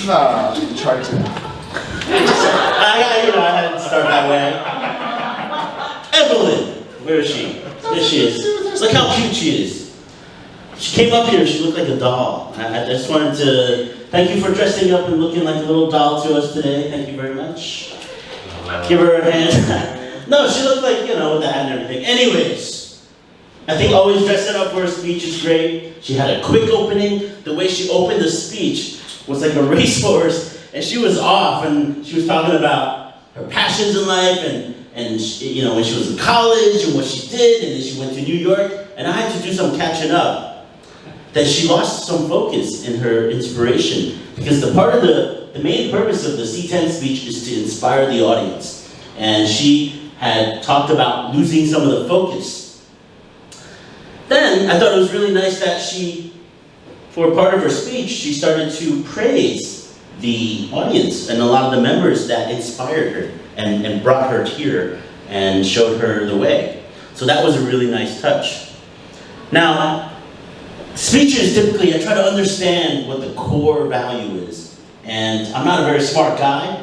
Nah, try to. I had to start that way. Evelyn, where is she? There she is. Look how cute she is. She came up here, she looked like a doll. I just wanted to thank you for dressing up and looking like a little doll to us today. Thank you very much. Give her a hand. No, she looked like, with the hat and everything. Anyways, I think always dressing up for a speech is great. She had a quick opening. The way she opened the speech was like a racehorse, and she was off, and she was talking about her passions in life, and she, when she was in college, and what she did, and then she went to New York, and I had to do some catching up. That she lost some focus in her inspiration, because the main purpose of the C10 speech is to inspire the audience, and she had talked about losing some of the focus. Then I thought it was really nice that for part of her speech, she started to praise the audience and a lot of the members that inspired her and brought her here and showed her the way. So that was a really nice touch. Now, speeches typically, I try to understand what the core value is. And I'm not a very smart guy.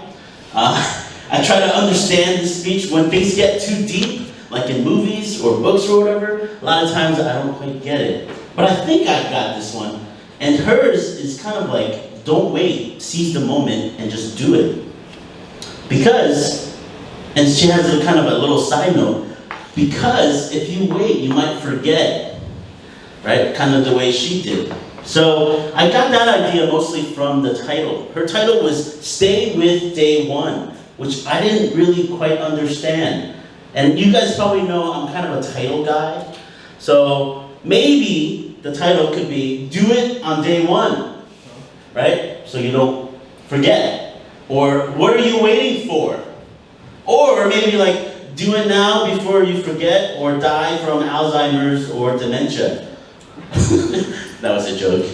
I try to understand the speech. When things get too deep, like in movies or books or whatever, a lot of times I don't quite get it. But I think I got this one. And hers is kind of like, don't wait, seize the moment and just do it. Because, and she has a kind of a little side note, because if you wait, you might forget, right? Kind of the way she did. So I got that idea mostly from the title. Her title was Stay With Day One, which I didn't really quite understand. And you guys probably know I'm kind of a title guy. So maybe the title could be Do It on Day One, right? So you don't forget. Or what are you waiting for? Or maybe like do it now before you forget or die from Alzheimer's or dementia. That was a joke.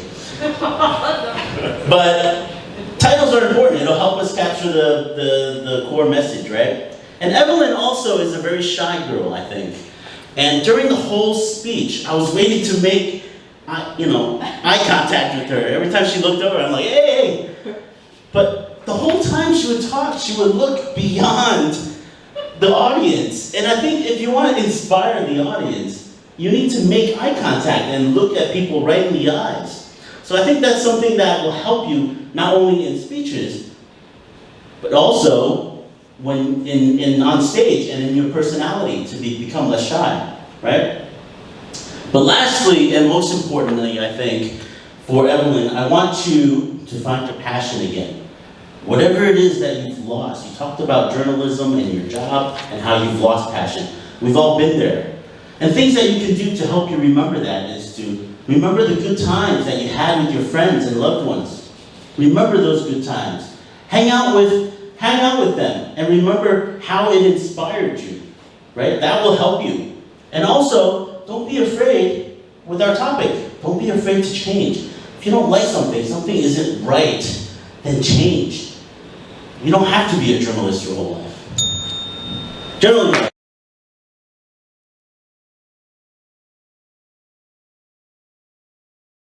But titles are important. It'll help us capture the core message, right? And Evelyn also is a very shy girl, I think. And during the whole speech, I was waiting to make eye contact with her. Every time she looked over, I'm like, hey! But the whole time she would talk, she would look beyond the audience. And I think if you want to inspire the audience, you need to make eye contact and look at people right in the eyes. So I think that's something that will help you not only in speeches, but also when on stage and in your personality to become less shy, right? But lastly, and most importantly, I think, for Evelyn, I want you to find your passion again. Whatever it is that you've lost. You talked about journalism and your job and how you've lost passion. We've all been there. And things that you can do to help you remember that is to remember the good times that you had with your friends and loved ones. Remember those good times. Hang out with them and remember how it inspired you, right? That will help you. And also, don't be afraid with our topic. Don't be afraid to change. If you don't like something isn't right, then change. You don't have to be a journalist your whole life. Generally,